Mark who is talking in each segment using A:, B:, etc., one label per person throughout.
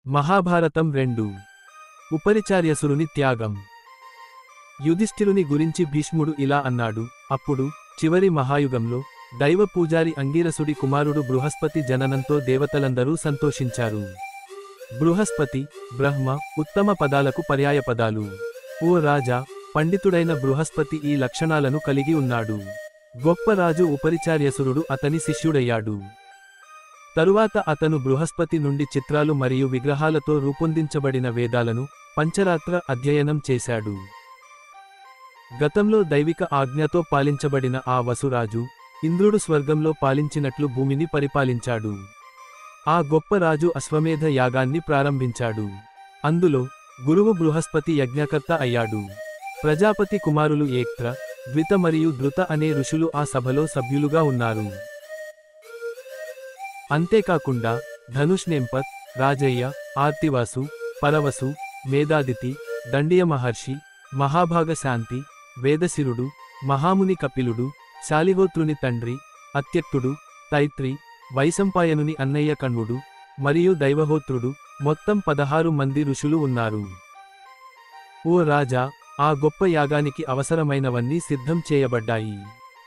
A: మహాభారతం 2 ఉపరిచార్యసురుని త్యాగం. యుధిష్ఠిరుని గురించి భీష్ముడు ఇలా అన్నాడు. అప్పుడు చివరి మహాయుగంలో దైవ పూజారి అంగీరసుడి కుమారుడు బృహస్పతి జననంతో దేవతలందరూ సంతోషించారు. బృహస్పతి, బ్రహ్మ ఉత్తమ పదాలకు పర్యాయపదాలు. ఓ రాజా, పండితుడైన బృహస్పతి ఈ లక్షణాలను కలిగి ఉన్నాడు. గొప్ప రాజు ఉపరిచార్యసురుడు అతని శిష్యుడయ్యాడు. తరువాత అతను బృహస్పతి నుండి చిత్రాలు మరియు విగ్రహాలతో రూపొందించబడిన వేదాలను, పంచరాత్ర అధ్యయనం చేశాడు. గతంలో దైవిక ఆజ్ఞతో పాలించబడిన ఆ వసురాజు, ఇంద్రుడు స్వర్గంలో పాలించినట్లు భూమిని పరిపాలించాడు. ఆ గొప్ప రాజు అశ్వమేధ యాగాన్ని ప్రారంభించాడు. అందులో గురువు బృహస్పతి యజ్ఞకర్త అయ్యాడు. ప్రజాపతి కుమారులు ఏక్త్ర, ద్విత మరియు ధృత అనే ఋషులు ఆ సభలో సభ్యులుగా ఉన్నారు. అంతేకాకుండా ధనుష్నేంపత్, రాజయ్య, ఆర్తివాసు, పరవసు, మేధాదితి, దండియ మహర్షి, మహాభాగ శాంతి, వేదశిరుడు, మహాముని కపిలుడు, శాలిహోత్రుని తండ్రి అత్యక్తుడు, తైత్రి, వైశంపాయనుని అన్నయ్య కణ్వుడు మరియు దైవహోత్రుడు, మొత్తం 16 మంది ఋషులు ఉన్నారు. ఓ రాజా, ఆ గొప్ప యాగానికి అవసరమైనవన్నీ సిద్ధం చేయబడ్డాయి.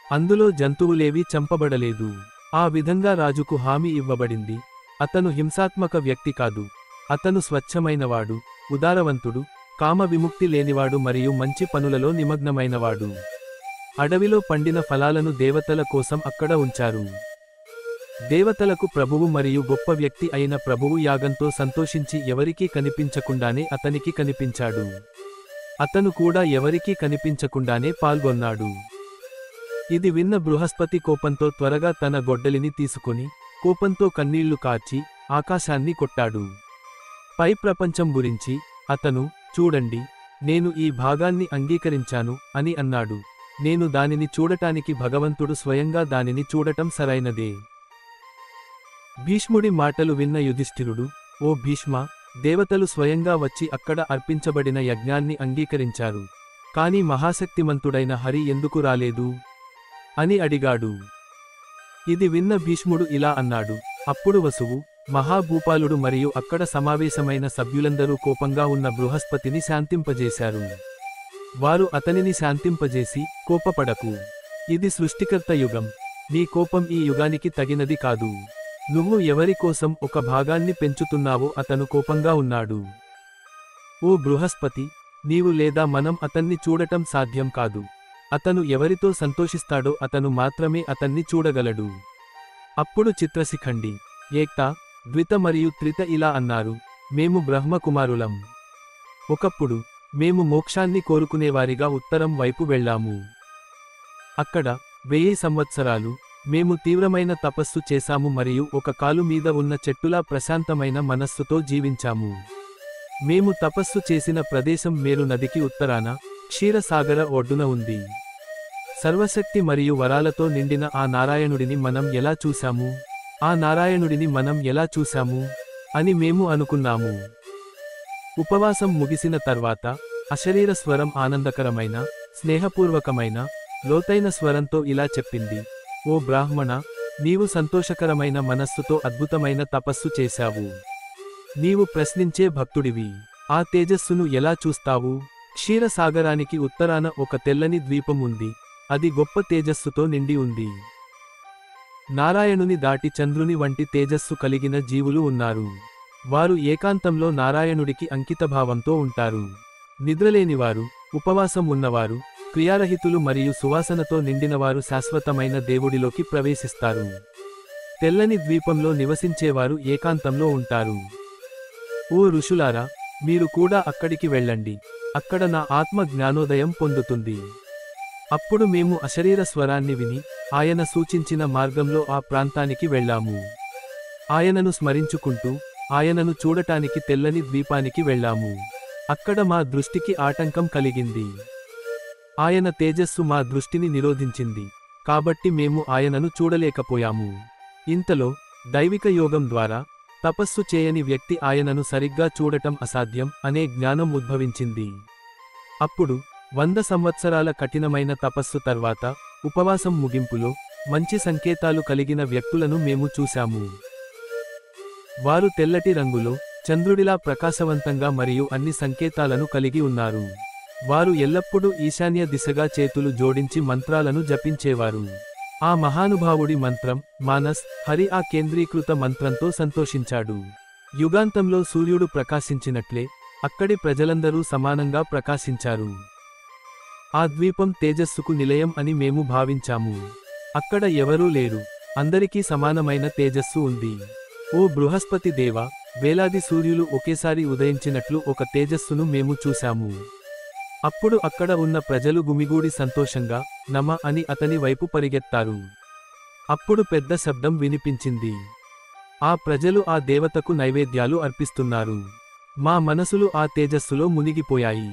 A: అందులో జంతువులేవీ చంపబడలేదు. ఆ విధంగా రాజుకు హామీ ఇవ్వబడింది. అతను హింసాత్మక వ్యక్తి కాదు. అతను స్వచ్ఛమైనవాడు, ఉదారవంతుడు, కామ విముక్తి లేనివాడు మరియు మంచి పనులలో నిమగ్నమైనవాడు. అడవిలో పండిన ఫలాలను దేవతల కోసం అక్కడ ఉంచారు. దేవతలకు ప్రభువు మరియు గొప్ప వ్యక్తి అయిన ప్రభువు యాగంతో సంతోషించి ఎవరికీ కనిపించకుండానే అతనికి కనిపించాడు. అతను కూడా ఎవరికీ కనిపించకుండానే పాల్గొన్నాడు. ఇది విన్న బృహస్పతి కోపంతో త్వరగా తన గొడ్డలిని తీసుకొని కోపంతో కన్నీళ్లు కార్చి ఆకాశాన్ని కొట్టాడు. పై ప్రపంచం గురించి అతను, చూడండి, నేను ఈ భాగాన్ని అంగీకరించాను అని అన్నాడు. నేను దానిని చూడటానికి భగవంతుడు స్వయంగా దానిని చూడటం సరైనదే. భీష్ముడి మాటలు విన్న యుధిష్ఠిరుడు, ఓ భీష్మ, దేవతలు స్వయంగా వచ్చి అక్కడ అర్పించబడిన యజ్ఞాన్ని అంగీకరించారు. కాని మహాశక్తిమంతుడైన హరి ఎందుకు రాలేదు అని అడిగాడు. ఇది విన్న భీష్ముడు ఇలా అన్నాడు. అప్పుడు వసువు, మహాభూపాలుడు మరియు అక్కడ సమావేశమైన సభ్యులందరూ కోపంగా ఉన్న బృహస్పతిని శాంతింపజేశారు. వారు అతనిని శాంతింపజేసి, కోపపడకు. ఇది సృష్టికర్త యుగం. నీ కోపం ఈ యుగానికి తగినది కాదు. నువ్వు ఎవరి కోసం ఒక భాగాన్ని పెంచుతున్నావో అతను కోపంగా ఉన్నాడు. ఓ బృహస్పతి, నీవు లేదా మనం అతన్ని చూడటం సాధ్యం కాదు. అతను ఎవరితో సంతోషిస్తాడో అతను మాత్రమే అతన్ని చూడగలడు. అప్పుడు చిత్రశిఖండి, ఏక్త, ద్విత మరియు త్రిత ఇలా అన్నారు. మేము బ్రహ్మకుమారులం. ఒకప్పుడు మేము మోక్షాన్ని కోరుకునేవారిగా ఉత్తరం వైపు వెళ్ళాము. అక్కడ 1000 సంవత్సరాలు మేము తీవ్రమైన తపస్సు చేశాము మరియు ఒక కాలు మీద ఉన్న చెట్టులా ప్రశాంతమైన మనస్సుతో జీవించాము. మేము తపస్సు చేసిన ప్రదేశం మేరు నదికి ఉత్తరాన క్షీరసాగర ఒడ్డున ఉంది. సర్వశక్తి మరియు వరాలతో నిండిన ఆ నారాయణుడిని మనం ఎలా చూశాము? ఆ నారాయణుడిని మనం ఎలా చూశాము అని మేము అనుకున్నాము. ఉపవాసం ముగిసిన తర్వాత అశరీర స్వరం ఆనందకరమైన, స్నేహపూర్వకమైన, లోతైన స్వరంతో ఇలా చెప్పింది. ఓ బ్రాహ్మణ, నీవు సంతోషకరమైన మనస్సుతో అద్భుతమైన తపస్సు చేశావు. నీవు ప్రశ్నించే భక్తుడివి. ఆ తేజస్సును ఎలా చూస్తావు? క్షీరసాగరానికి ఉత్తరాన ఒక తెల్లని ద్వీపం ఉంది. అది గొప్ప తేజస్సుతో నిండి ఉంది. నారాయణుని దాటి చంద్రుని వంటి తేజస్సు కలిగిన జీవులు ఉన్నారు. వారు ఏకాంతంలో నారాయణుడికి అంకితభావంతో ఉంటారు. నిద్రలేనివారు, ఉపవాసం ఉన్నవారు, క్రియారహితులు మరియు సువాసనతో నిండినవారు శాశ్వతమైన దేవుడిలోకి ప్రవేశిస్తారు. తెల్లని ద్వీపంలో నివసించేవారు ఏకాంతంలో ఉంటారు. ఓ ఋషులారా, మీరు కూడా అక్కడికి వెళ్ళండి. అక్కడ నా ఆత్మ జ్ఞానోదయం పొందుతుంది. అప్పుడు మేము అశరీర స్వరాన్ని విని ఆయన సూచించిన మార్గంలో ఆ ప్రాంతానికి వెళ్ళాము. ఆయనను స్మరించుకుంటూ ఆయనను చూడటానికి తెల్లని ద్వీపానికి వెళ్ళాము. అక్కడ మా దృష్టికి ఆటంకం కలిగింది. ఆయన తేజస్సు మా దృష్టిని నిరోధించింది. కాబట్టి మేము ఆయనను చూడలేకపోయాము. ఇంతలో దైవిక యోగం ద్వారా తపస్సు చేయని వ్యక్తి ఆయనను సరిగ్గా చూడటం అసాధ్యం అనే జ్ఞానం ఉద్భవించింది. అప్పుడు 100 సంవత్సరాల కఠినమైన తపస్సు తర్వాత ఉపవాసం ముగింపులో మంచి సంకేతాలు కలిగిన వ్యక్తులను మేము చూశాము. వారు తెల్లటి రంగులో, చంద్రుడిలా ప్రకాశవంతంగా మరియు అన్ని సంకేతాలను కలిగి ఉన్నారు. వారు ఎల్లప్పుడూ ఈశాన్య దిశగా చేతులు జోడించి మంత్రాలను జపించేవారు. ఆ మహానుభావుడి మంత్రం మానస్ హరి ఆ కేంద్రీకృత మంత్రంతో సంతోషించాడు. యుగాంతంలో సూర్యుడు ప్రకాశించినట్లే అక్కడి ప్రజలందరూ సమానంగా ప్రకాశించారు. ఆ ద్వీపం తేజస్సుకు నిలయం అని మేము భావించాము. అక్కడ ఎవరూ లేరు, అందరికీ సమానమైన తేజస్సు ఉంది. ఓ బృహస్పతి దేవా, వేలాది సూర్యులు ఒకేసారి ఉదయించినట్లు ఒక తేజస్సును మేము చూశాము. అప్పుడు అక్కడ ఉన్న ప్రజలు గుమిగూడి సంతోషంగా నమ అని అతని వైపు పరిగెత్తారు. అప్పుడు పెద్ద శబ్దం వినిపించింది. ఆ ప్రజలు ఆ దేవతకు నైవేద్యాలు అర్పిస్తున్నారు. మా మనసులు ఆ తేజస్సులో మునిగిపోయాయి.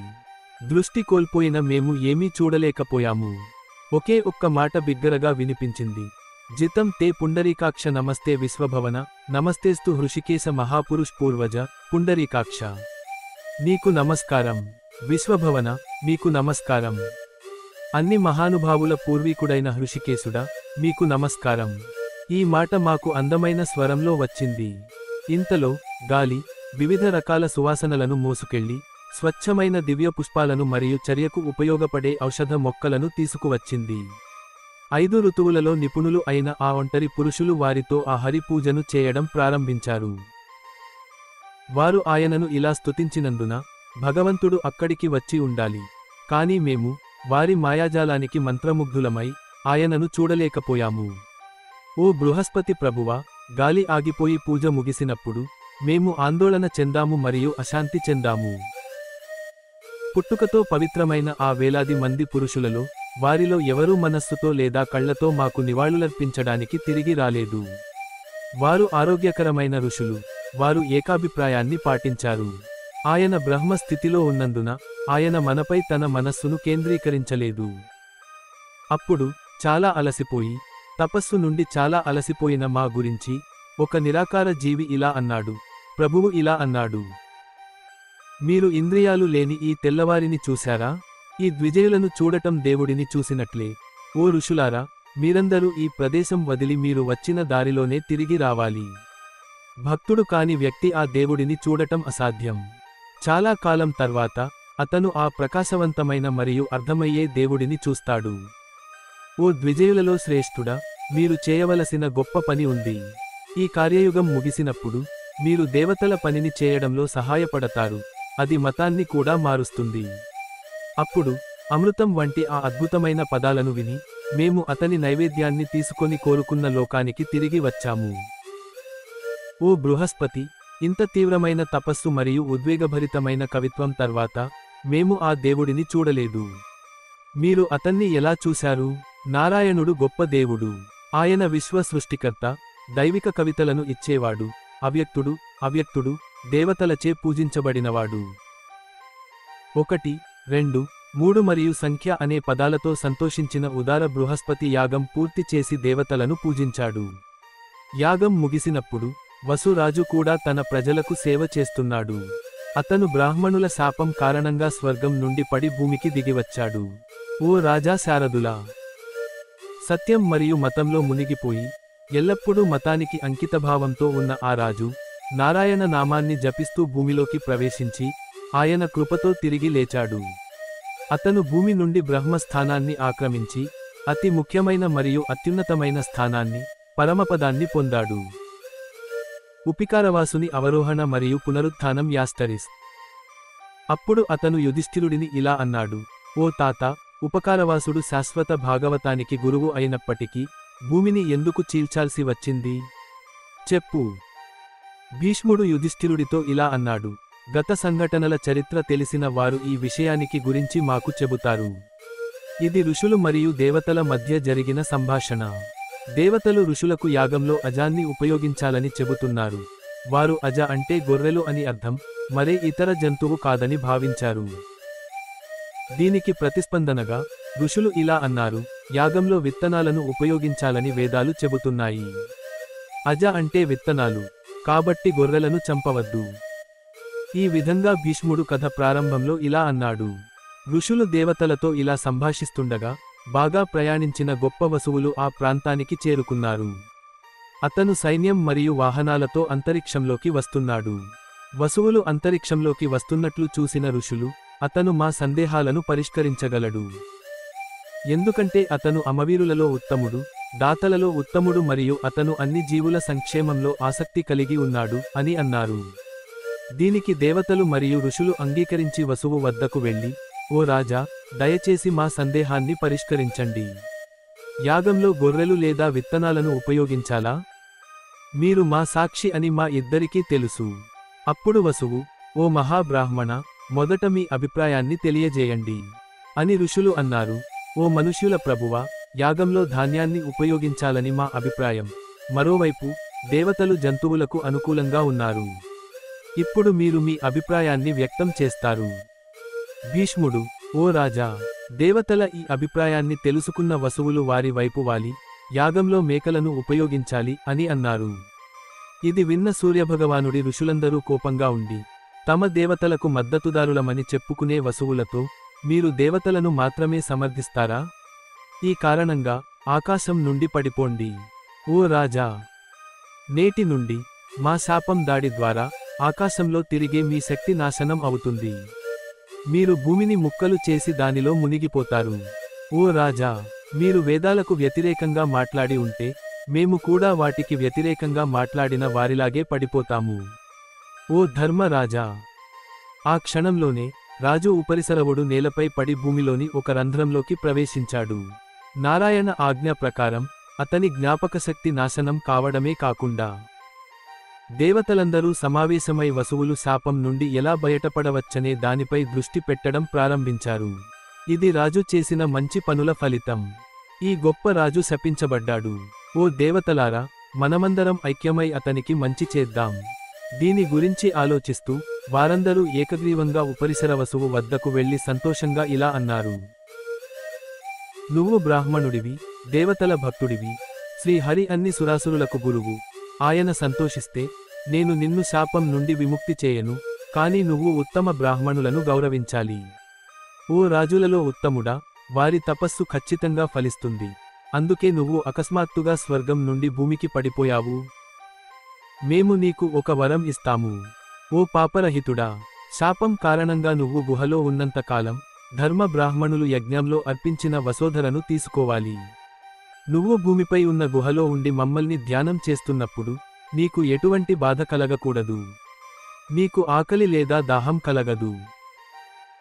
A: దృష్టి కోల్పోయిన మేము ఏమీ చూడలేకపోయాము. ఒకే ఒక్క మాట బిగ్గరగా వినిపించింది. జితం తే పుండరీకాక్ష నమస్తే విశ్వభవన నమస్తేస్తు హృషికేశ మహాపురుష్ పూర్వజ పుండరీకాక్ష. నీకు నమస్కారం విశ్వభవన, మీకు నమస్కారం. అన్ని మహానుభావుల పూర్వీకుడైన హృషికేశుడా, మీకు నమస్కారం. ఈ మాట మాకు అందమైన స్వరంలో వచ్చింది. ఇంతలో గాలి వివిధ రకాల సువాసనలను మోసుకెళ్లి స్వచ్ఛమైన దివ్య పుష్పాలను మరియు చర్యకు ఉపయోగపడే ఔషధ మొక్కలను తీసుకువచ్చింది. 5 ఋతువులలో నిపుణులు అయిన ఆ ఒంటరి పురుషులు వారితో ఆ హరి పూజను చేయడం ప్రారంభించారు. వారు ఆయనను ఇలా స్తుతించినందున భగవంతుడు అక్కడికి వచ్చి ఉండాలి. కాని మేము వారి మాయాజాలానికి మంత్రముగ్ధులమై ఆయనను చూడలేకపోయాము. ఓ బృహస్పతి ప్రభువా, గాలి ఆగిపోయి పూజ ముగిసినప్పుడు మేము ఆందోళన చెందాము మరియు అశాంతి చెందాము. పుట్టుకతో పవిత్రమైన ఆ వేలాది మంది పురుషులలో వారిలో ఎవరూ మనస్సుతో లేదా కళ్లతో మాకు నివాళులర్పించడానికి తిరిగి రాలేదు. వారు ఆరోగ్యకరమైన ఋషులు. వారు ఏకాభిప్రాయాన్ని పాటించారు. ఆయన బ్రహ్మ స్థితిలో ఉన్నందున ఆయన మనపై తన మనస్సును కేంద్రీకరించలేదు. అప్పుడు చాలా అలసిపోయి, తపస్సు నుండి చాలా అలసిపోయిన మా గురించి ఒక నిరాకార జీవి ఇలా అన్నాడు. ప్రభువు ఇలా అన్నాడు, మీరు ఇంద్రియాలు లేని ఈ తెల్లవారిని చూశారా? ఈ ద్విజయులను చూడటం దేవుడిని చూసినట్లే. ఓ ఋషులారా, మీరందరూ ఈ ప్రదేశం వదిలి మీరు వచ్చిన దారిలోనే తిరిగి రావాలి. భక్తుడు కాని వ్యక్తి ఆ దేవుడిని చూడటం అసాధ్యం. చాలా కాలం తర్వాత అతను ఆ ప్రకాశవంతమైన మరియు అర్థమయ్యే దేవుడిని చూస్తాడు. ఓ ద్విజయులలో శ్రేష్ఠుడా, మీరు చేయవలసిన గొప్ప పని ఉంది. ఈ కార్యయుగం ముగిసినప్పుడు మీరు దేవతల పనిని చేయడంలో సహాయపడతారు. అది మతాన్ని కూడా మారుస్తుంది. అప్పుడు అమృతం వంటి ఆ అద్భుతమైన పదాలను విని మేము అతని నైవేద్యాన్ని తీసుకొని కోరుకున్న లోకానికి తిరిగి వచ్చాము. ఓ బృహస్పతి, ఇంత తీవ్రమైన తపస్సు మరియు ఉద్వేగభరితమైన కవిత్వం తర్వాత మేము ఆ దేవుడిని చూడలేదు. మీరు అతన్ని ఎలా చూశారు? నారాయణుడు గొప్ప దేవుడు. ఆయన విశ్వ సృష్టికర్త, దైవిక కవితలను ఇచ్చేవాడు, అవ్యక్తుడు, దేవతలచే పూజించబడినవాడు. 1, 2, 3 మరియు సంఖ్య అనే పదాలతో సంతోషించిన ఉదార బృహస్పతి యాగం పూర్తి చేసి దేవతలను పూజించాడు. యాగం ముగిసినప్పుడు వసురాజు కూడా తన ప్రజలకు సేవ చేస్తున్నాడు. అతను బ్రాహ్మణుల శాపం కారణంగా స్వర్గం నుండి పడి భూమికి దిగివచ్చాడు. ఓ రాజా శారదులా, సత్యం మరియు మతంలో మునిగిపోయి ఎల్లప్పుడూ మతానికి అంకితభావంతో ఉన్న ఆ రాజు నారాయణ నామాన్ని జపిస్తూ భూమిలోకి ప్రవేశించి ఆయన కృపతో తిరిగి లేచాడు. అతను భూమి నుండి బ్రహ్మస్థానాన్ని ఆక్రమించి అతి ముఖ్యమైన మరియు అత్యున్నతమైన స్థానాన్ని, పరమపదాన్ని పొందాడు. ఉపికారవాసుని అవరోహణ మరియు పునరుత్థానం యాస్టరిస్. అప్పుడు అతను యుధిష్ఠిరుడిని ఇలా అన్నాడు, ఓ తాత, ఉపకారవాసుడు శాశ్వత భాగవతానికి గురువు అయినప్పటికీ భూమిని ఎందుకు చీల్చాల్సి వచ్చింది? చెప్పు. భీష్ముడు యుధిష్ఠిరుడితో ఇలా అన్నాడు, గత సంఘటనల చరిత్ర తెలిసిన వారు ఈ విషయానికి గురించి మాకు చెబుతారు. ఇది ఋషులు మరియు దేవతల మధ్య జరిగిన సంభాషణ. దేవతలు ఋషులకు యాగంలో అజాన్ని ఉపయోగించాలని చెబుతున్నారు. వారు అజ అంటే గొర్రెలు అని అర్థం, మరే ఇతర జంతువు కాదని భావించారు. దీనికి ప్రతిస్పందనగా ఋషులు ఇలా అన్నారు, యాగంలో విత్తనాలను ఉపయోగించాలని వేదాలు చెబుతున్నాయి. అజ అంటే విత్తనాలు, కాబట్టి గొర్రెలను చంపవద్దు. ఈ విధంగా భీష్ముడు కథ ప్రారంభంలో ఇలా అన్నాడు. ఋషులు దేవతలతో ఇలా సంభాషిస్తుండగా బాగా ప్రయాణించిన గొప్ప వసువులు ఆ ప్రాంతానికి చేరుకున్నారు. అతను సైన్యం మరియు వాహనాలతో అంతరిక్షంలోకి వస్తున్నాడు. వసువులు అంతరిక్షంలోకి వస్తున్నట్లు చూసిన ఋషులు, అతను మా సందేహాలను పరిష్కరించగలడు. ఎందుకంటే అతను అమవీరులలో ఉత్తముడు, దాతలలో ఉత్తముడు మరియు అతను అన్ని జీవుల సంక్షేమంలో ఆసక్తి కలిగి ఉన్నాడు అని అన్నారు. దీనికి దేవతలు మరియు ఋషులు అంగీకరించి వసువు వద్దకు వెళ్ళి, ఓ రాజా, దయచేసి మా సందేహాన్ని పరిష్కరించండి. యాగంలో గొర్రెలు లేదా విత్తనాలను ఉపయోగించాలా? మీరు మా సాక్షి అని మా ఇద్దరికీ తెలుసు. అప్పుడు వసువు, ఓ మహాబ్రాహ్మణ, మొదట మీ అభిప్రాయాన్ని తెలియజేయండి అని ఋషులు అన్నారు. ఓ మనుష్యుల ప్రభువా, యాగంలో ధాన్యాన్ని ఉపయోగించాలని మా అభిప్రాయం. మరోవైపు దేవతలు జంతువులకు అనుకూలంగా ఉన్నారు. ఇప్పుడు మీరు మీ అభిప్రాయాన్ని వ్యక్తం చేస్తారు. భీష్ముడు, ఓ రాజా, దేవతల ఈ అభిప్రాయాన్ని తెలుసుకున్న వసువులు వారి వైపు వాలి, యాగంలో మేకలను ఉపయోగించాలి అని అన్నారు. ఇది విన్న సూర్యభగవానుడి ఋషులందరూ కోపంగా ఉండి, తమ దేవతలకు మద్దతుదారులమని చెప్పుకునే వసువులతో, మీరు దేవతలను మాత్రమే సమర్థిస్తారా? ఈ కారణంగా ఆకాశం నుండి పడిపోండి. ఓ రాజా, నేటి నుండి మా శాపం దాడి ద్వారా ఆకాశంలో తిరిగే మీ శక్తి నాశనం అవుతుంది. మీరు భూమిని ముక్కలు చేసి దానిలో మునిగిపోతారు. ఓ రాజా, మీరు వేదాలకు వ్యతిరేకంగా మాట్లాడి ఉంటే, మేము కూడా వాటికి వ్యతిరేకంగా మాట్లాడిన వారిలాగే పడిపోతాము. ఓ ధర్మరాజా! ఆ క్షణంలోనే రాజు ఉపరిసరవుడు నేలపై పడి భూమిలోని ఒక రంధ్రంలోకి ప్రవేశించాడు. నారాయణ ఆజ్ఞ ప్రకారం అతని జ్ఞాపకశక్తి నాశనం కావడమే కాకుండా దేవతలందరూ సమావేశమై వసువులు శాపం నుండి ఎలా బయటపడవచ్చనే దానిపై దృష్టి పెట్టడం ప్రారంభించారు. ఇది రాజు చేసిన మంచి పనుల ఫలితం. ఈ గొప్ప రాజు శపించబడ్డాడు. ఓ దేవతలారా, మనమందరం ఐక్యమై అతనికి మంచి చేద్దాం. దీని గురించి ఆలోచిస్తూ వారందరూ ఏకగ్రీవంగా ఉపరిసర వసువు వద్దకు వెళ్లి సంతోషంగా ఇలా అన్నారు. నువ్వు బ్రాహ్మణుడివి, దేవతల భక్తుడివి, శ్రీహరి అన్ని సురాసురులకు గురువు. ఆయన సంతోషిస్తే నేను నిన్ను శాపం నుండి విముక్తి చేయను, కాని నువ్వు ఉత్తమ బ్రాహ్మణులను గౌరవించాలి. ఓ రాజులలో ఉత్తముడా, వారి తపస్సు ఖచ్చితంగా ఫలిస్తుంది. అందుకే నువ్వు అకస్మాత్తుగా స్వర్గం నుండి భూమికి పడిపోయావు. మేము నీకు ఒక వరం ఇస్తాము. ఓ పాపరహితుడా, శాపం కారణంగా నువ్వు గుహలో ఉన్నంతకాలం ధర్మ బ్రాహ్మణులు యజ్ఞంలో అర్పించిన వసోధరను తీసుకోవాలి. నువ్వు భూమిపై ఉన్న గుహలో ఉండి మమ్మల్ని ధ్యానం చేస్తున్నప్పుడు నీకు ఎటువంటి బాధ కలగకూడదు. నీకు ఆకలి లేదా దాహం కలగదు.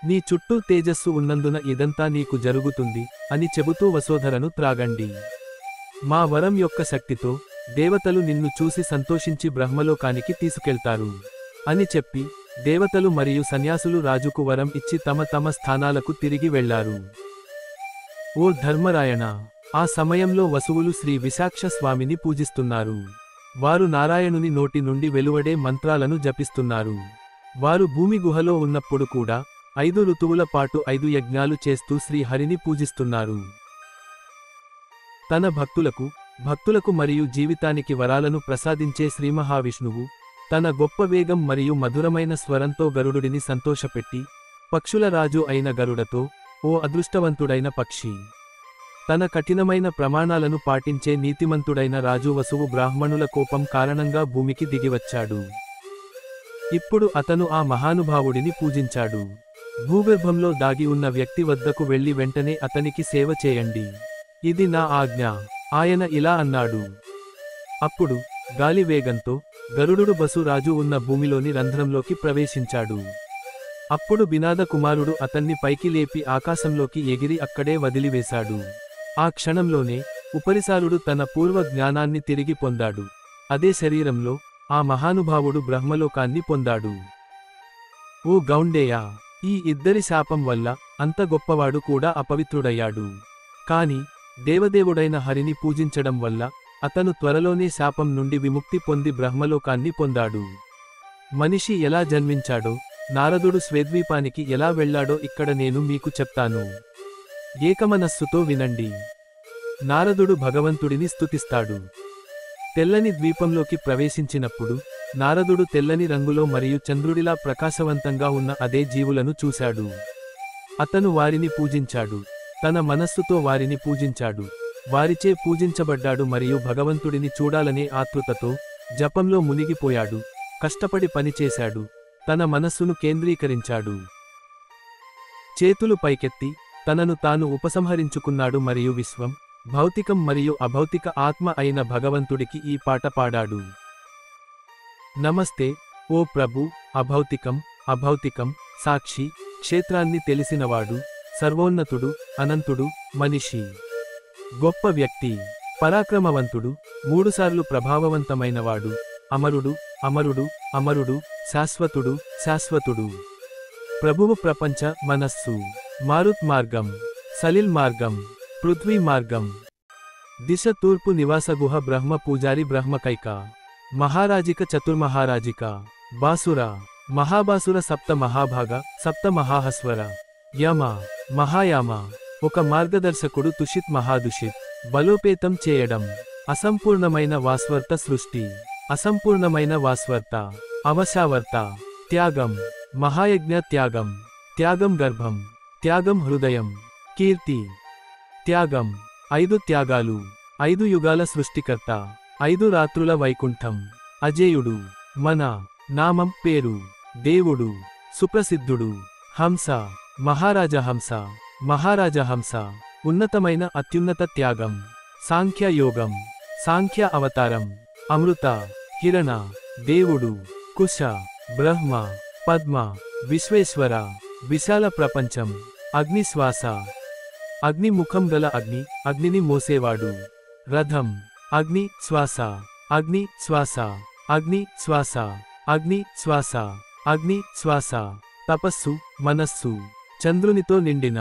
A: నీ చుట్టూ తేజస్సు ఉన్నందున ఇదంతా నీకు జరుగుతుంది అని చెబుతూ వసోధరను త్రాగండి. మా వరం యొక్క శక్తితో దేవతలు నిన్ను చూసి సంతోషించి బ్రహ్మలోకానికి తీసుకెళ్తారు అని చెప్పి దేవతలు మరియు సన్యాసులు రాజుకు వరం ఇచ్చి తమ తమ స్థానాలకు తిరిగి వెళ్లారు. ఓ ధర్మరాయణ! ఆ సమయంలో వసువులు శ్రీ విశాక్ష స్వామిని పూజిస్తున్నారు. వారు నారాయణుని నోటి నుండి వెలువడే మంత్రాలను జపిస్తున్నారు. వారు భూమి గుహలో ఉన్నప్పుడు కూడా 5 ఋతువుల పాటు 5 యజ్ఞాలు చేస్తూ శ్రీహరిని పూజిస్తున్నారు. తన భక్తులకు మరియు జీవితానికి వరాలను ప్రసాదించే శ్రీమహావిష్ణువు తన గొప్ప వేగం మరియు మధురమైన స్వరంతో గరుడుడిని సంతోషపెట్టి, పక్షుల రాజు అయిన గరుడతో, ఓ అదృష్టవంతుడైన పక్షి, తన కఠినమైన ప్రమాణాలను పాటించే నీతిమంతుడైన రాజు వసువు బ్రాహ్మణుల కోపం కారణంగా భూమికి దిగివచ్చాడు. ఇప్పుడు అతను ఆ మహానుభావుడిని పూజించాడు. భూగర్భంలో దాగి ఉన్న వ్యక్తి వద్దకు వెళ్లి వెంటనే అతనికి సేవ చేయండి. ఇది నా ఆజ్ఞ. ఆయన ఇలా అన్నాడు. అప్పుడు గాలి వేగంతో గరుడు బసు రాజు ఉన్న భూమిలోని రంధ్రంలోకి ప్రవేశించాడు. అప్పుడు బినాద కుమారుడు అతన్ని పైకి లేపి ఆకాశంలోకి ఎగిరి అక్కడే వదిలివేశాడు. ఆ క్షణంలోనే ఉపరిసారుడు తన పూర్వ జ్ఞానాన్ని తిరిగి పొందాడు. అదే శరీరంలో ఆ మహానుభావుడు బ్రహ్మలోకాన్ని పొందాడు. ఓ గౌండేయ! ఈ ఇద్దరి శాపం వల్ల అంత గొప్పవాడు కూడా అపవిత్రుడయ్యాడు. కాని దేవదేవుడైన హరిని పూజించడం వల్ల అతను త్వరలోనే శాపం నుండి విముక్తి పొంది బ్రహ్మలోకాన్ని పొందాడు. మనిషి ఎలా జన్మించాడో, నారదుడు శ్వేద్వీపానికి ఎలా వెళ్లాడో ఇక్కడ నేను మీకు చెప్తాను. ఏకమనస్సుతో వినండి. నారదుడు భగవంతుడిని స్తుతిస్తాడు. తెల్లని ద్వీపంలోకి ప్రవేశించినప్పుడు నారదుడు తెల్లని రంగులో మరియు చంద్రుడిలా ప్రకాశవంతంగా ఉన్న అదే జీవులను చూశాడు. అతను వారిని పూజించాడు. తన మనస్సుతో వారిని పూజించాడు. వారిచే పూజించబడ్డాడు మరియు భగవంతుడిని చూడాలనే ఆతృతతో జపంలో మునిగిపోయాడు. కష్టపడి పనిచేశాడు. తన మనస్సును కేంద్రీకరించాడు. చేతులు పైకెత్తి తనను తాను ఉపసంహరించుకున్నాడు మరియు విశ్వం, భౌతికం మరియు అభౌతిక ఆత్మ అయిన భగవంతుడికి ఈ పాట పాడాడు. నమస్తే ఓ ప్రభు, అభౌతికం, అభౌతికం, సాక్షి, క్షేత్రాన్ని తెలిసినవాడు, సర్వోన్నతుడు, అనంతుడు, మనిషి, గొప్ప వ్యక్తి, పరాక్రమవంతుడు, మూడుసార్లు ప్రభావవంతమైనవాడు, అమరుడు, అమరుడు, అమరుడు, శాశ్వతుడు, శాశ్వతుడు, ప్రభువు ప్రపంచ మనస్సు, మారుత్ మార్గం, సలిల్ మార్గం, పృథ్వీ మార్గం, దిశ తూర్పు నివాస గుహ బ్రహ్మ పూజారి బ్రహ్మకైక, మహారాజిక చతుర్మహారాజిక, బాసుర, మహాబాసుర సప్త మహాభాగ, సప్త మహాహస్వర, యమ, మహాయామ, ఒక మార్గదర్శకుడు తుషిత్ మహాదుషిత్, బలోపేతం చేయడం, అసంపూర్ణమైన వాస్వర్త సృష్టి, అసంపూర్ణమైన వాస్వర్త, అవశావర్త, త్యాగం, మహాయజ్ఞ త్యాగం, త్యాగం గర్భం, త్యాగం హృదయం, కీర్తి, త్యాగం, 5 త్యాగాలు, 5 యుగాల సృష్టికర్త, 5 రాత్రుల వైకుంఠం, అజేయుడు, మన నామం పేరు, దేవుడు, సుప్రసిద్ధుడు, హంస, మహారాజ హంస, మహారాజ హంస, ఉన్నతమైన అత్యున్నత త్యాగం, సాంఖ్య యోగం, సాంఖ్య అవతారం, అమృత, కిరణ, దేవుడు, కుశ, బ్రహ్మ, పద్మ, విశ్వేశ్వర, విశాల ప్రపంచం, అగ్నిశ్వాస, అగ్ని ముఖం గల అగ్ని, అగ్నిని మోసేవాడు, రథం, అగ్ని శ్వాస, అగ్ని శ్వాస, అగ్ని శ్వాస, అగ్ని శ్వాస, అగ్ని శ్వాస, తపస్సు, మనస్సు, చంద్రునితో నిండిన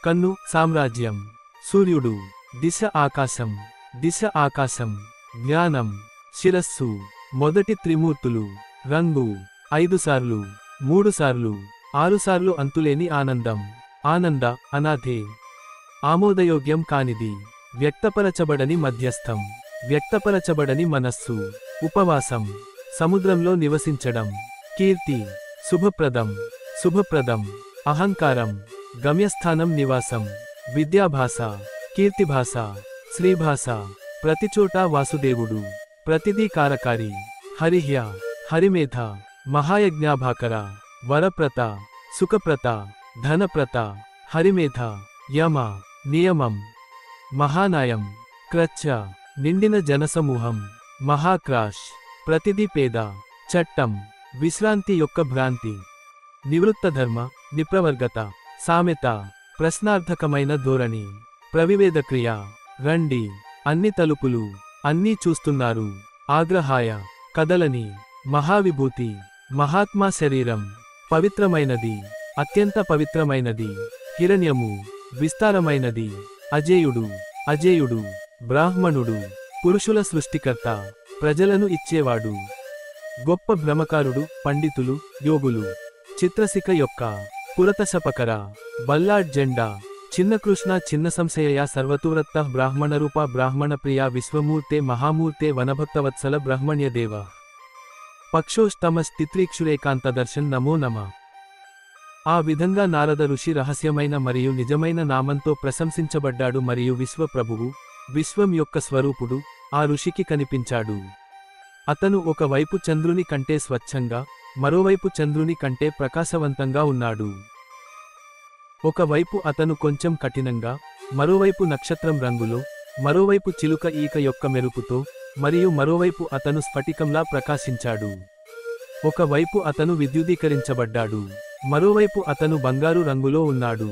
A: కన్ను, సామ్రాజ్యం, సూర్యుడు, దిశ ఆకాశం, దిశ ఆకాశం, జ్ఞానం, శిరస్సు, మొదటి త్రిమూర్తులు, రంగు, 5 సార్లు, 3 సార్లు, 6 సార్లు, అంతులేని ఆనందం, ఆనంద, అనాథే, ఆమోదయోగ్యం కానిది, వ్యక్తపరచబడని మధ్యస్థం, వ్యక్తపరచబడని మనస్సు, ఉపవాసం, సముద్రంలో నివసించడం, కీర్తి, శుభప్రదం, శుభప్రదం, అహంకారం, గమ్యస్థానం, నివాసం, విద్యాభాష, కీర్తిభాష, శ్రీభాష, ప్రతిచోటా వాసుదేవుడు, ప్రతిదీ కారకారి, హరిహ్య, హరిమేధ, మహాయజ్ఞాభాకర, వరప్రత, సుఖప్రత, ధనప్రత, హరిమేధ, యమ, నియమం, మహానాయం, క్రచ్చ, నిండిన జనసమూహం, మహాక్రాష్, ప్రతిదీ పేద, చట్టం, విశ్రాంతి యొక్క భ్రాంతి, నివృత్తధర్మ, నిప్రవర్గత, సామెత, ప్రశ్నార్థకమైన ధోరణి, ప్రవివేదక్రియ, రండి, అన్ని తలుపులు, అన్నీ చూస్తున్నారు, ఆగ్రహాయ, కదలని, మహావిభూతి, మహాత్మా శరీరం, పవిత్రమైనది, అత్యంత పవిత్రమైనది, హిరణ్యము, విస్తారమైనది, అజేయుడు, అజేయుడు, బ్రాహ్మణుడు, పురుషుల సృష్టికర్త, ప్రజలను ఇచ్చేవాడు, గొప్ప భ్రమకారుడు, పండితులు, యోగులు, చిత్రసిక యొక్క, పురతశపకర, బల్లాడ్ జెండా, చిన్న కృష్ణ, చిన్న సంశయ, సర్వతూరత్త, బ్రాహ్మణరూప, బ్రాహ్మణప్రియ, విశ్వమూర్తే, మహామూర్తే, వనభక్తవత్సల, బ్రహ్మణ్యదేవ, పక్షోష్టమస్తిత్రీక్షురేకాంత దర్శన్, నమో నమ. ఆ విధంగా నారద ఋషి రహస్యమైన మరియు నిజమైన నామంతో ప్రశంసించబడ్డాడు మరియు విశ్వప్రభువు, విశ్వం యొక్క స్వరూపుడు, ఆ ఋషికి కనిపించాడు. అతను ఒకవైపు చంద్రుని కంటే స్వచ్ఛంగా, మరోవైపు చంద్రుని కంటే ప్రకాశవంతంగా ఉన్నాడు. ఒకవైపు అతను కొంచెం కఠినంగా, మరోవైపు నక్షత్రం రంగులో, మరోవైపు చిలుక ఈక యొక్క మెరుపుతో, మరియు మరోవైపు అతను స్ఫటికంలా ప్రకాశించాడు. ఒకవైపు అతను విద్యుదీకరించబడ్డాడు, మరోవైపు అతను బంగారు రంగులో ఉన్నాడు.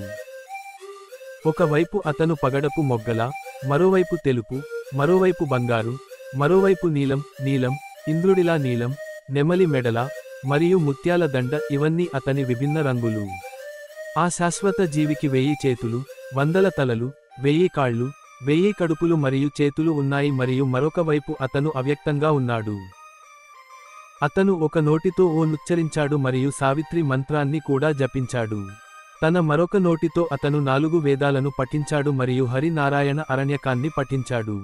A: ఒకవైపు అతను పగడపు మొగ్గలా, మరోవైపు తెలుపు, మరోవైపు బంగారు, మరోవైపు నీలం, నీలం, ఇంద్రుడిలా నీలం, నెమలి మెడల, మరియు ముత్యాల దండ, ఇవన్నీ అతని విభిన్న రంగులు. ఆ శాశ్వత జీవికి 1000 చేతులు, 100 తలలు, 1000 కాళ్ళు, 1000 కడుపులు మరియు చేతులు ఉన్నాయి మరియు మరొక వైపు అతను అవ్యక్తంగా ఉన్నాడు. అతను ఒక నోటితో ఓనుచ్చరించాడు మరియు సావిత్రి మంత్రాన్ని కూడా జపించాడు. తన మరొక నోటితో అతను 4 వేదాలను పఠించాడు మరియు హరి నారాయణ అరణ్యకాన్ని పఠించాడు.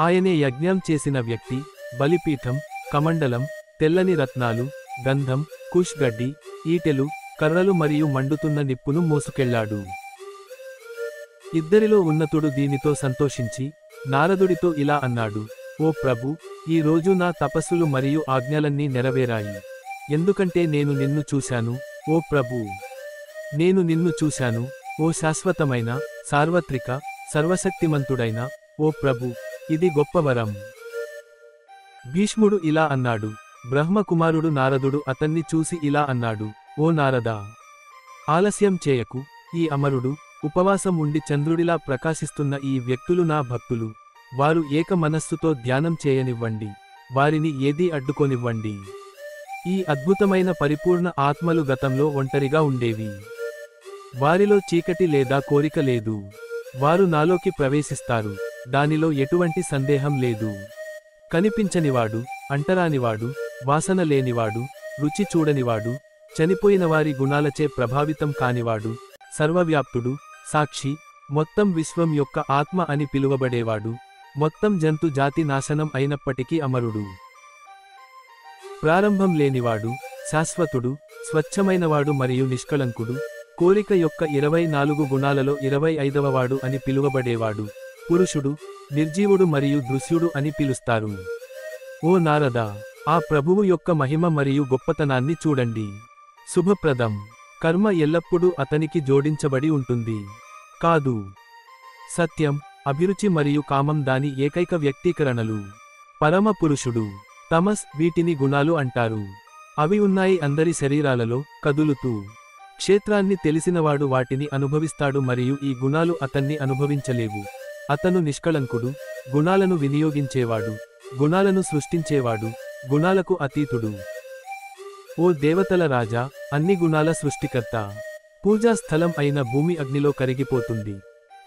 A: ఆయనే యజ్ఞం చేసిన వ్యక్తి, బలిపీఠం, కమండలం, తెల్లని రత్నాలు, గంధం, కుష్ గడ్డి, ఈటెలు, కర్రలు మరియు మండుతున్న నిప్పును మోసుకెళ్లాడు. ఇద్దరిలో ఉన్నతుడు దీనితో సంతోషించి నారదుడితో ఇలా అన్నాడు: ఓ ప్రభు, ఈ రోజు నా తపస్సులు మరియు ఆజ్ఞలన్నీ నెరవేరాయి. ఎందుకంటే నేను నిన్ను చూశాను, ఓ ప్రభూ. నేను నిన్ను చూశాను, ఓ శాశ్వతమైన, సార్వత్రిక, సర్వశక్తిమంతుడైన, ఓ ప్రభూ. ఇది గొప్ప వరం. భీష్ముడు ఇలా అన్నాడు. బ్రహ్మకుమారుడు నారదుడు అతన్ని చూసి ఇలా అన్నాడు, ఓ నారదా! ఆలస్యం చేయకు. ఈ అమరుడు, ఉపవాసం ఉండి చంద్రుడిలా ప్రకాశిస్తున్న ఈ వ్యక్తులు నా భక్తులు. వారు ఏక మనస్సుతో ధ్యానం చేయనివ్వండి. వారిని ఏదీ అడ్డుకోనివ్వండి. ఈ అద్భుతమైన పరిపూర్ణ ఆత్మలు గతంలో ఒంటరిగా ఉండేవి. వారిలో చీకటి లేదా కోరిక లేదు. వారు నాలోకి ప్రవేశిస్తారు. దానిలో ఎటువంటి సందేహం లేదు. కనిపించనివాడు, అంటరానివాడు, వాసన లేనివాడు, రుచి చూడనివాడు, చనిపోయిన వారి గుణాలచే ప్రభావితం కానివాడు, సర్వవ్యాప్తుడు, సాక్షి, మొత్తం విశ్వం యొక్క ఆత్మ అని పిలువబడేవాడు, మొత్తం జంతు జాతి నాశనం అయినప్పటికీ అమరుడు, ప్రారంభం లేనివాడు, శాశ్వతుడు, స్వచ్ఛమైనవాడు మరియు నిష్కళంకుడు, కోరిక యొక్క 24 గుణాలలో 25వ వాడు అని పిలువబడేవాడు, పురుషుడు, నిర్జీవుడు మరియు దృశ్యుడు అని పిలుస్తారు. ఓ నారదా! ఆ ప్రభువు యొక్క మహిమ మరియు గొప్పతనాన్ని చూడండి. శుభప్రదం. కర్మ ఎల్లప్పుడూ అతనికి జోడించబడి ఉంటుంది. కాదు. సత్యం, అభిరుచి మరియు కామం దాని ఏకైక వ్యక్తీకరణలు. పరమ పురుషుడు. తమస్, వీటిని గుణాలు అంటారు. అవి ఉన్నాయి అందరి శరీరాలలో, కదులుతూ. క్షేత్రాన్ని తెలిసినవాడు వాటిని అనుభవిస్తాడు మరియు ఈ గుణాలు అతన్ని అనుభవించలేవు. అతను నిష్కళంకుడు, గుణాలను వినియోగించేవాడు, గుణాలను సృష్టించేవాడు, గుణాలకు అతీతుడు. ఓ దేవతల రాజా, అన్ని గుణాల సృష్టికర్త. పూజా స్థలం అయిన భూమి అగ్నిలో కరిగిపోతుంది.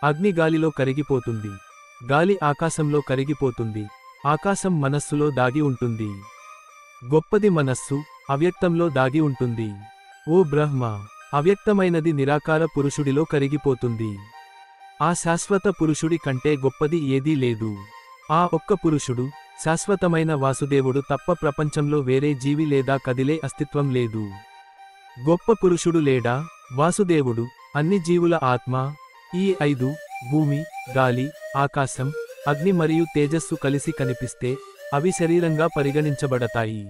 A: అగ్ని గాలిలో కరిగిపోతుంది. గాలి ఆకాశంలో కరిగిపోతుంది. ఆకాశం మనస్సులో దాగి ఉంటుంది. గొప్పది మనస్సు, అవ్యక్తంలో దాగి ఉంటుంది. ఓ బ్రహ్మ! అవ్యక్తమైనది నిరాకార పురుషుడిలో కరిగిపోతుంది. ఆ శాశ్వత పురుషుడి కంటే గొప్పది ఏదీ లేదు. ఆ ఒక్క పురుషుడు, శాశ్వతమైన వాసుదేవుడు తప్ప ప్రపంచంలో వేరే జీవి లేదా కదిలే అస్తిత్వం లేదు. గొప్ప పురుషుడు లేడా? వాసుదేవుడు, అన్ని జీవుల ఆత్మ. ఈ 5, భూమి, గాలి, ఆకాశం, అగ్ని మరియు తేజస్సు కలిసి కనిపిస్తే అవి శరీరంగా పరిగణించబడతాయి.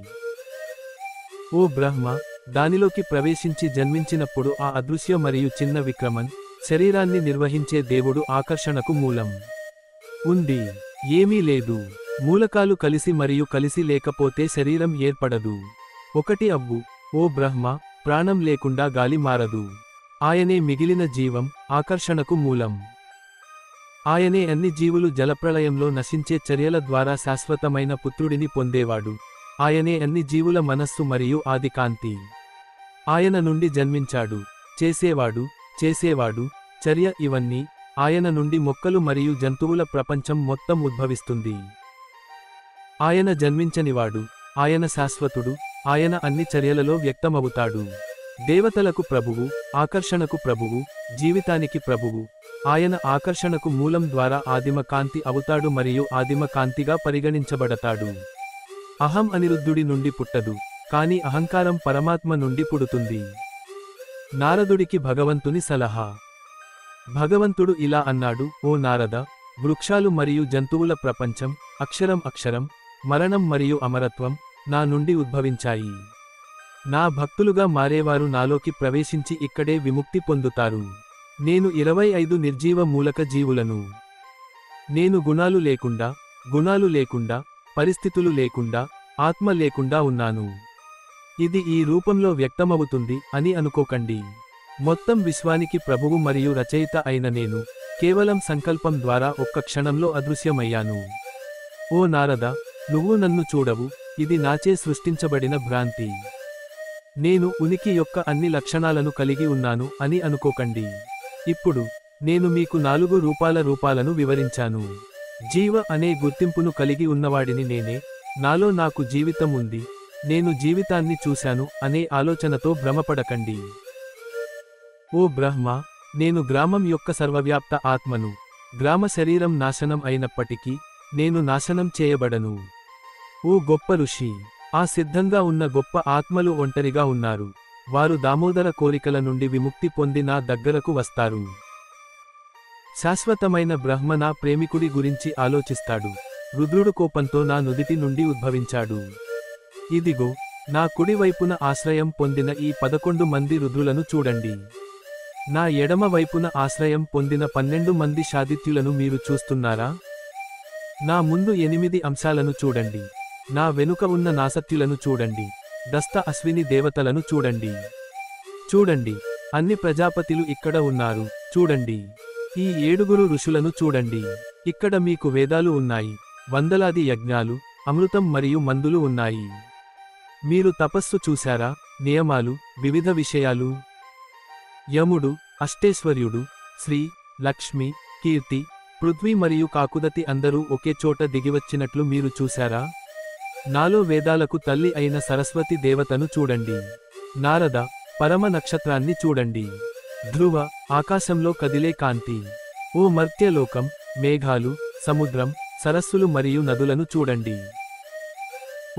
A: ఓ బ్రహ్మ! దానిలోకి ప్రవేశించి జన్మించినప్పుడు ఆ అదృశ్య మరియు చిన్న విక్రమన్, శరీరాన్ని నిర్వహించే దేవుడు ఆకర్షణకు మూలం. ఉంది. ఏమీ లేదు. మూలకాలు కలిసి మరియు కలిసి లేకపోతే శరీరం ఏర్పడదు. ఒకటి అవ్వు. ఓ బ్రహ్మ! ప్రాణం లేకుండా గాలి మారదు. ఆయనే మిగిలిన జీవం, ఆకర్షణకు మూలం. ఆయనే అన్ని జీవులు జలప్రళయంలో నశించే చర్యల ద్వారా శాశ్వతమైన పుత్రుడిని పొందేవాడు. ఆయనే అన్ని జీవుల మనస్సు మరియు ఆదికాంతి. ఆయన నుండి జన్మించాడు, చేసేవాడు, చర్య ఇవన్నీ, ఆయన నుండి మొక్కలు మరియు జంతువుల ప్రపంచం మొత్తం ఉద్భవిస్తుంది. ఆయన జన్మించనివాడు, ఆయన శాశ్వతుడు, ఆయన అన్ని చర్యలలో వ్యక్తమవుతాడు. దేవతలకు ప్రభువు, ఆకర్షణకు ప్రభువు, జీవితానికి ప్రభువు. ఆయన ఆకర్షణకు మూలం ద్వారా ఆదిమ కాంతి అవుతాడు మరియు ఆదిమ కాంతిగా పరిగణించబడతాడు. అహం అనిరుద్ధుడి నుండి పుట్టదు, కాని అహంకారం పరమాత్మ నుండి పుడుతుంది. నారదుడికి భగవంతుని సలహా. భగవంతుడు ఇలా అన్నాడు, ఓ నారద! వృక్షాలు మరియు జంతువుల ప్రపంచం, అక్షరం, మరణం మరియు అమరత్వం, నా నుండి ఉద్భవించాయి. నా భక్తులుగా మారేవారు నాలోకి ప్రవేశించి ఇక్కడే విముక్తి పొందుతారు. నేను 25 నిర్జీవ మూలక జీవులను. నేను గుణాలు లేకుండా, పరిస్థితులు లేకుండా, ఆత్మ లేకుండా ఉన్నాను. ఇది ఈ రూపంలో వ్యక్తమవుతుంది అని అనుకోకండి. మొత్తం విశ్వానికి ప్రభువు మరియు రచయిత అయిన నేను, కేవలం సంకల్పం ద్వారా ఒక్క క్షణంలో అదృశ్యమయ్యాను. ఓ నారద! నువ్వు నన్ను చూడవు, ఇది నాచే సృష్టించబడిన భ్రాంతి. నేను ఉనికి యొక్క అన్ని లక్షణాలను కలిగి ఉన్నాను అని అనుకోకండి. ఇప్పుడు నేను మీకు 4 రూపాలను వివరించాను. జీవ అనే గుర్తింపును కలిగి ఉన్నవాడిని నేనే. నాలో నాకు జీవితం ఉంది, నేను జీవితాన్ని చూశాను అనే ఆలోచనతో భ్రమపడకండి. ఓ బ్రహ్మ! నేను గ్రామం యొక్క సర్వవ్యాప్త ఆత్మను. గ్రామ శరీరం నాశనం అయినప్పటికీ నేను నాశనం చేయబడను. ఓ గొప్ప ఋషి! ఆ సిద్ధంగా ఉన్న గొప్ప ఆత్మలు ఒంటరిగా ఉన్నారు. వారు దామోదర కోరికల నుండి విముక్తి పొంది నా దగ్గరకు వస్తారు. శాశ్వతమైన బ్రహ్మ నా ప్రేమికుడి గురించి ఆలోచిస్తాడు. రుద్రుడు కోపంతో నా నుదిటి నుండి ఉద్భవించాడు. ఇదిగో, నా కుడివైపున ఆశ్రయం పొందిన ఈ 11 మంది రుద్రులను చూడండి. నా ఎడమ వైపున ఆశ్రయం పొందిన 12 మంది శాదిత్యులను మీరు చూస్తున్నారా? నా ముందు 8 అంశాలను చూడండి. నా వెనుక ఉన్న నాసత్యులను చూడండి. దస్త అశ్విని దేవతలను చూడండి. చూడండి, అన్ని ప్రజాపతిలు ఇక్కడ ఉన్నారు. చూడండి, ఈ 7 ఋషులను చూడండి. ఇక్కడ మీకు వేదాలు ఉన్నాయి, వందలాది యజ్ఞాలు, అమృతం మరియు మందులు ఉన్నాయి. మీరు తపస్సు చూశారా? నియమాలు, వివిధ విషయాలు. యముడు, అష్టేశ్వర్యుడు, శ్రీ, లక్ష్మి, కీర్తి, పృథ్వీ మరియు కాకుదతి అందరూ ఒకే చోట దిగివచ్చినట్లు మీరు చూశారా? నాలో వేదాలకు తల్లి అయిన సరస్వతి దేవతను చూడండి. నారద, పరమ నక్షత్రాన్ని చూడండి. ధ్రువ, ఆకాశంలో కదిలే కాంతి. ఓ మర్త్యలోకం, మేఘాలు, సముద్రం, సరస్సులు మరియు నదులను చూడండి.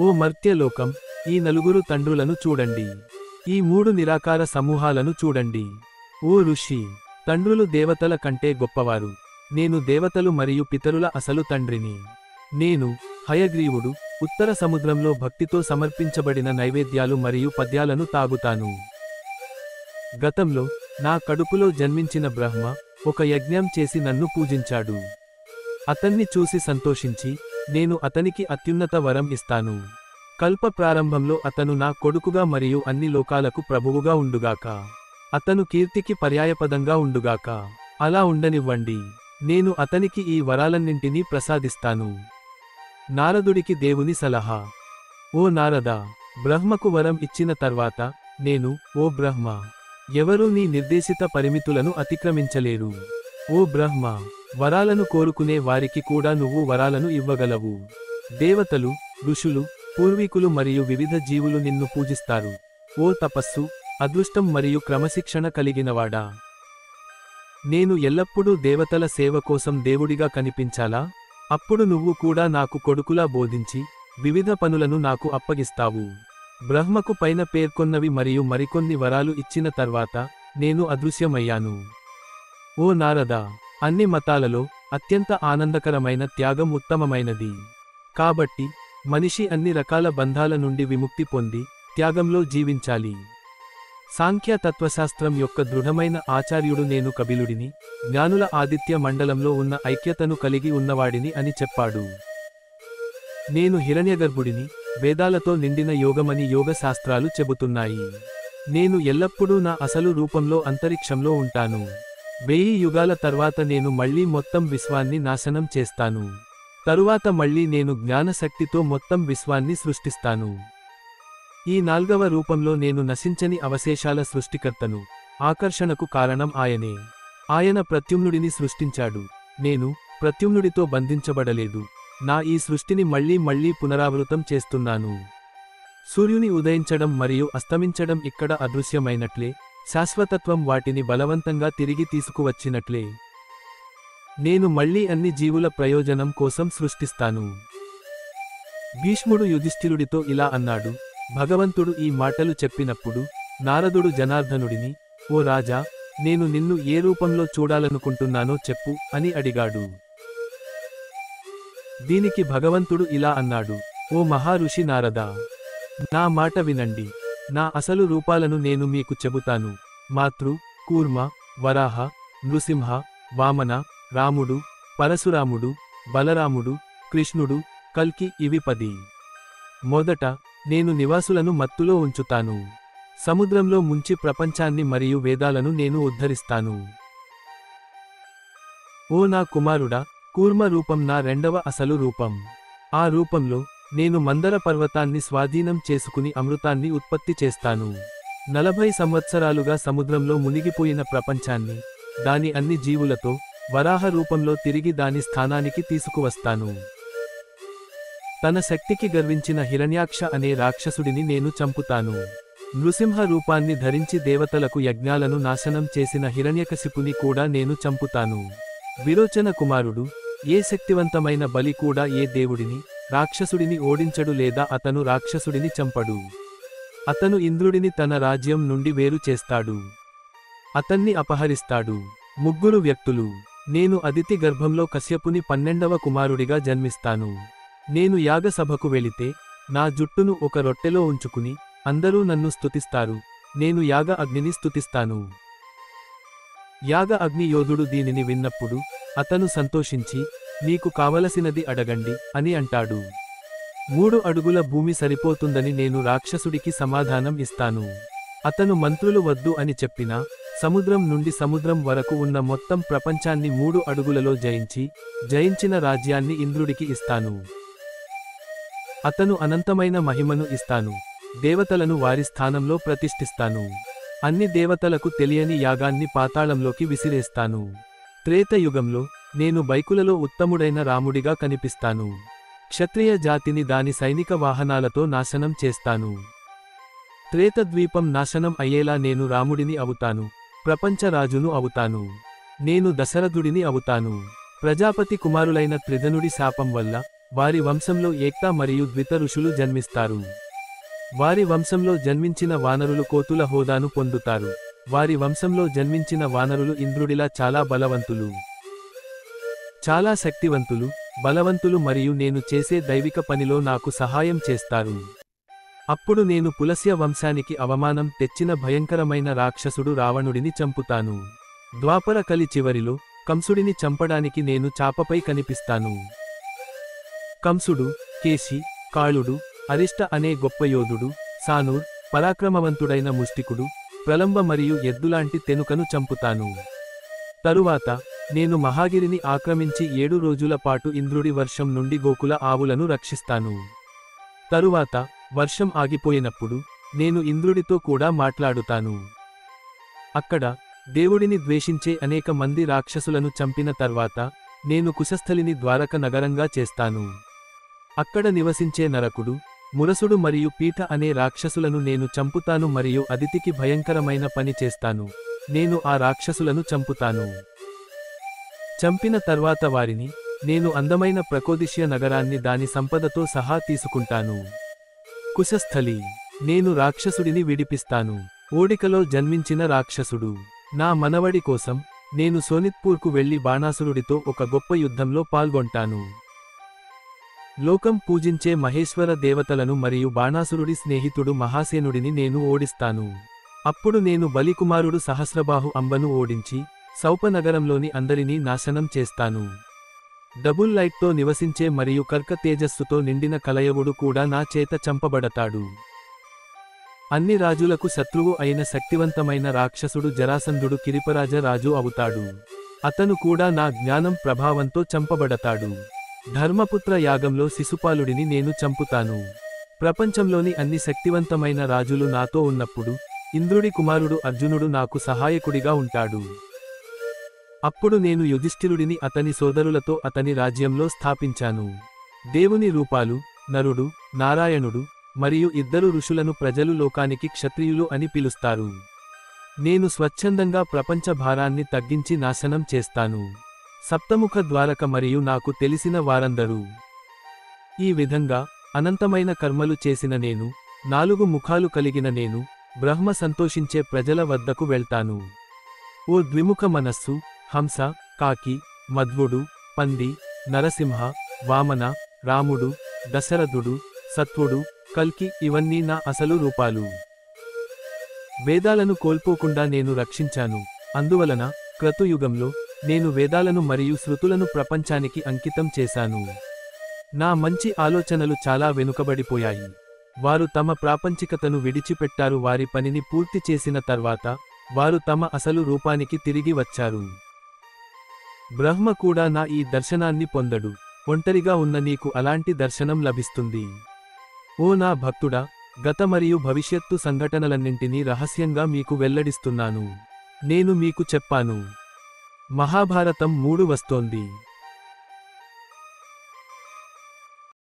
A: ఓ మర్త్యలోకం, ఈ 4 తండ్రులను చూడండి. ఈ 3 నిరాకార సమూహాలను చూడండి. ఓ ఋషి, తండ్రులు దేవతల కంటే గొప్పవారు. నేను దేవతలు మరియు పితరుల అసలు తండ్రిని. నేను హయగ్రీవుడు, ఉత్తర సముద్రంలో భక్తితో సమర్పించబడిన నైవేద్యాలు మరియు పద్యాలను తాగుతాను. గతంలో నా కడుపులో జన్మించిన బ్రహ్మ ఒక యజ్ఞం చేసి నన్ను పూజించాడు. అతన్ని చూసి సంతోషించి నేను అతనికి అత్యున్నత వరం ఇస్తాను. కల్ప ప్రారంభంలో అతను నా కొడుకుగా మరియు అన్ని లోకాలకు ప్రభువుగా ఉండుగాక. అతను కీర్తికి పర్యాయపదంగా ఉండుగాక. అలా ఉండనివ్వండి. నేను అతనికి ఈ వరాలన్నింటినీ ప్రసాదిస్తాను. నారదుడికి దేవుని సలహా. ఓ నారద, బ్రహ్మకు వరం ఇచ్చిన తర్వాత నేను, ఓ బ్రహ్మ, ఎవరూ నీ నిర్దేశిత పరిమితులను అతిక్రమించలేరు. ఓ బ్రహ్మ, వరాలను కోరుకునే వారికి కూడా నువ్వు వరాలను ఇవ్వగలవు. దేవతలు, ఋషులు, పూర్వీకులు మరియు వివిధ జీవులు నిన్ను పూజిస్తారు. ఓ తపస్సు, అదృష్టం మరియు క్రమశిక్షణ కలిగినవాడా, నేను ఎల్లప్పుడూ దేవతల సేవ కోసం దేవుడిగా కనిపించాలా? అప్పుడు నువ్వు కూడా నాకు కొడుకులా బోధించి వివిధ పనులను నాకు అప్పగిస్తావు. బ్రహ్మకు పైన పేర్కొన్నవి మరియు మరికొన్ని వరాలు ఇచ్చిన తర్వాత నేను అదృశ్యమయ్యాను. ఓ నారద, అన్ని మతాలలో అత్యంత ఆనందకరమైన త్యాగం ఉత్తమమైనది. కాబట్టి మనిషి అన్ని రకాల బంధాల నుండి విముక్తి పొంది త్యాగంలో జీవించాలి. సాంఖ్య తత్వశాస్త్రం యొక్క దృఢమైన ఆచార్యుడు నేను కపిలుడిని, జ్ఞానుల ఆదిత్య మండలంలో ఉన్న ఐక్యతను కలిగి ఉన్నవాడిని అని చెప్పాడు. నేను హిరణ్యగర్భుడిని, వేదాలతో నిండిన యోగమని యోగ శాస్త్రాలు చెబుతున్నాయి. నేను ఎల్లప్పుడూ నా అసలు రూపంలో అంతరిక్షంలో ఉంటాను. 1000 యుగాల తర్వాత నేను మళ్ళీ మొత్తం విశ్వాన్ని నాశనం చేస్తాను. తరువాత మళ్ళీ నేను జ్ఞానశక్తితో మొత్తం విశ్వాన్ని సృష్టిస్తాను. ఈ 4వ రూపంలో నేను నశించని అవశేషాల సృష్టికర్తను. ఆకర్షణకు కారణం ఆయనే. ఆయన ప్రత్యుమ్నుడిని సృష్టించాడు. నేను ప్రత్యుమ్నుడితో బంధించబడలేదు. నా ఈ సృష్టిని మళ్ళీ పునరావృతం చేస్తున్నాను. సూర్యుని ఉదయించడం మరియు అస్తమించడం ఇక్కడ అదృశ్యమైనట్లే, శాశ్వతత్వం వాటిని బలవంతంగా తిరిగి తీసుకువచ్చినట్లే, నేను మళ్ళీ అన్ని జీవుల ప్రయోజనం కోసం సృష్టిస్తాను. భీష్ముడు యుధిష్ఠిరుడితో ఇలా అన్నాడు. భగవంతుడు ఈ మాటలు చెప్పినప్పుడు నారదుడు జనార్దనుడిని, ఓ రాజా, నేను నిన్ను ఏ రూపంలో చూడాలనుకుంటున్నానో చెప్పు అని అడిగాడు. దీనికి భగవంతుడు ఇలా అన్నాడు. ఓ మహారుషి నారదా, నా మాట వినండి. నా అసలు రూపాలను నేను మీకు చెబుతాను. మాతృ, కూర్మ, వరాహ, నృసింహ, వామన, రాముడు, పరశురాముడు, బలరాముడు, కృష్ణుడు, కల్కి, ఇవి 10. మొదట నేను నివాసులను మత్తులో ఉంచుతాను. సముద్రంలో ముంచి ప్రపంచాన్ని మరియు వేదాలను నేను ఉద్ధరిస్తాను. ఓ నా కుమారుడా, కూర్మ రూపం నా 2వ అసలు రూపం. ఆ రూపంలో నేను మందర పర్వతాన్ని స్వాధీనం చేసుకుని అమృతాన్ని ఉత్పత్తి చేస్తాను. 40 సంవత్సరాలుగా సముద్రంలో మునిగిపోయిన ప్రపంచాన్ని దాని అన్ని జీవులతో వరాహ రూపంలో తిరిగి దాని స్థానానికి తీసుకువస్తాను. తన శక్తికి గర్వించిన హిరణ్యాక్ష అనే రాక్షసుడిని నేను చంపుతాను. నృసింహ రూపాన్ని ధరించి దేవతలకు యజ్ఞాలను నాశనం చేసిన హిరణ్యకశిపుని కూడా నేను చంపుతాను. విరోచన కుమారుడు, ఏ శక్తివంతమైన బలి కూడా ఏ దేవుడిని, రాక్షసుడిని ఓడించడు లేదా అతను రాక్షసుడిని చంపడు. అతను ఇంద్రుడిని తన రాజ్యం నుండి వేరు చేస్తాడు. అతన్ని అపహరిస్తాడు. 3 వ్యక్తులు. నేను అదితి గర్భంలో కశ్యపుని 12వ కుమారుడిగా జన్మిస్తాను. నేను యాగసభకు వెళితే నా జుట్టును ఒక రొట్టెలో ఉంచుకుని అందరూ నన్ను స్తుతిస్తారు, నేను యాగ అగ్నిని స్తుతిస్తాను. యాగ అగ్ని యోధుడు దీనిని విన్నప్పుడు అతను సంతోషించి, నీకు కావలసినది అడగండి అని అంటాడు. 3 అడుగుల భూమి సరిపోతుందని నేను రాక్షసుడికి సమాధానం ఇస్తాను. అతను మంత్రులు వద్దు అని చెప్పినా, సముద్రం నుండి సముద్రం వరకు ఉన్న మొత్తం ప్రపంచాన్ని 3 అడుగులలో జయించిన రాజ్యాన్ని ఇంద్రుడికి ఇస్తాను. అతను అనంతమైన మహిమను ఇస్తాను. దేవతలను వారి స్థానంలో ప్రతిష్ఠిస్తాను. అన్ని దేవతలకు తెలియని యాగాన్ని పాతాళంలోకి విసిరేస్తాను. త్రేతయుగంలో నేను బైకులలో ఉత్తముడైన రాముడిగా కనిపిస్తాను. క్షత్రియ జాతిని దాని సైనిక వాహనాలతో నాశనం చేస్తాను. త్రేతద్వీపం నాశనం అయ్యేలా నేను రాముడిని అవుతాను. ప్రపంచ రాజును అవుతాను. నేను దశరథుడిని అవుతాను. ప్రజాపతి కుమారులైన త్రిధనుడి శాపం వల్ల వారి వంశంలో ఏక్తా మరియు ద్విత ఋషులు జన్మిస్తారు. వారి వంశంలో జన్మించిన వానరులు కోతుల హోదాను పొందుతారు. వారి వంశంలో జన్మించిన వానరులు ఇంద్రుడిలా చాలా బలవంతులు, చాలా శక్తివంతులు, బలవంతులు మరియు నేను చేసే దైవిక పనిలో నాకు సహాయం చేస్తారు. అప్పుడు నేను పులస్య వంశానికి అవమానం తెచ్చిన భయంకరమైన రాక్షసుడు రావణుడిని చంపుతాను. ద్వాపర కలి చివరిలో కంసుడిని చంపడానికి నేను చాపపై కనిపిస్తాను. కంసుడు, కేశి, కాళుడు, అరిష్ట అనే గొప్ప యోధుడు, సానూర్, పరాక్రమవంతుడైన ముష్టికుడు, ప్రలంబ మరియు ఎద్దులాంటి తెనుకను చంపుతాను. తరువాత నేను మహాగిరిని ఆక్రమించి 7 రోజుల పాటు ఇంద్రుడి వర్షం నుండి గోకుల ఆవులను రక్షిస్తాను. తరువాత వర్షం ఆగిపోయినప్పుడు నేను ఇంద్రుడితో కూడా మాట్లాడుతాను. అక్కడ దేవుడిని ద్వేషించే అనేక మంది రాక్షసులను చంపిన తర్వాత నేను కుశస్థలిని ద్వారక నగరంగా చేస్తాను. అక్కడ నివసించే నరకుడు, మురసుడు మరియు పీఠ అనే రాక్షసులను నేను చంపుతాను మరియు అదితికి భయంకరమైన పని చేస్తాను. నేను ఆ రాక్షసులను చంపుతాను. చంపిన తర్వాత వారిని నేను అందమైన ప్రకోదిష్య నగరాన్ని దాని సంపదతో సహా తీసుకుంటాను. కుశస్థలి, నేను రాక్షసుడిని విడిపిస్తాను. ఓడికలో జన్మించిన రాక్షసుడు, నా మనవడి కోసం నేను సోనిత్పూర్కు వెళ్లి బాణాసురుడితో ఒక గొప్ప యుద్ధంలో పాల్గొంటాను. లోకం పూజించే మహేశ్వర దేవతలను మరియు బాణాసురుడి స్నేహితుడు మహాసేనుడిని నేను ఓడిస్తాను. అప్పుడు నేను బలికుమారుడు సహస్రబాహు అంబను ఓడించి సౌపనగరంలోని అందరినీ నాశనం చేస్తాను. డబుల్ లైట్తో నివసించే మరియు కర్క తేజస్సుతో నిండిన కలయవుడు కూడా నా చేత చంపబడతాడు. అన్ని రాజులకు శత్రువు అయిన శక్తివంతమైన రాక్షసుడు జరాసంధుడు కిరిపరాజ రాజు అవుతాడు. అతను కూడా నా జ్ఞానం ప్రభావంతో చంపబడతాడు. ధర్మపుత్ర యాగంలో శిశుపాలుడిని నేను చంపుతాను. ప్రపంచంలోని అన్ని శక్తివంతమైన రాజులు నాతో ఉన్నప్పుడు ఇంద్రుడి కుమారుడు అర్జునుడు నాకు సహాయకుడిగా ఉంటాడు. అప్పుడు నేను యుధిష్ఠిరుడిని అతని సోదరులతో అతని రాజ్యంలో స్థాపించాను. దేవుని రూపాలు, నరుడు, నారాయణుడు మరియు 2 ఋషులను ప్రజలు లోకానికి క్షత్రియులు అని పిలుస్తారు. నేను స్వచ్ఛందంగా ప్రపంచ భారాన్ని తగ్గించి నాశనం చేస్తాను. సప్తముఖ ద్వారక మరియు నాకు తెలిసిన వారందరూ. ఈ విధంగా అనంతమైన కర్మలు చేసిన నేను, 4 ముఖాలు కలిగిన నేను, బ్రహ్మ సంతోషించే ప్రజల వద్దకు వెళ్తాను. ఓ ద్విముఖ మనస్సు, హంస, కాకి, మధ్వుడు, పంది, నరసింహ, వామన, రాముడు, దశరథుడు, సత్వుడు, కల్కి ఇవన్నీ నా అసలు రూపాలు. వేదాలను కోల్పోకుండా నేను రక్షించాను. అందువలన క్రతుయుగంలో నేను వేదాలను మరియు శృతులను ప్రపంచానికి అంకితం చేశాను. నా మంచి ఆలోచనలు చాలా వెనుకబడిపోయాయి. వారు తమ ప్రాపంచికతను విడిచిపెట్టారు. వారి పనిని పూర్తి చేసిన తర్వాత వారు తమ అసలు రూపానికి తిరిగి వచ్చారు. బ్రహ్మ కూడా నా ఈ దర్శనాన్ని పొందడు. ఒంటరిగా ఉన్న నీకు అలాంటి దర్శనం లభిస్తుంది. ఓ నా భక్తుడా, గత మరియు భవిష్యత్తు సంఘటనలన్నింటినీ రహస్యంగా మీకు వెల్లడిస్తున్నాను. నేను మీకు చెప్పాను. మహాభారతం 3 వస్తోంది.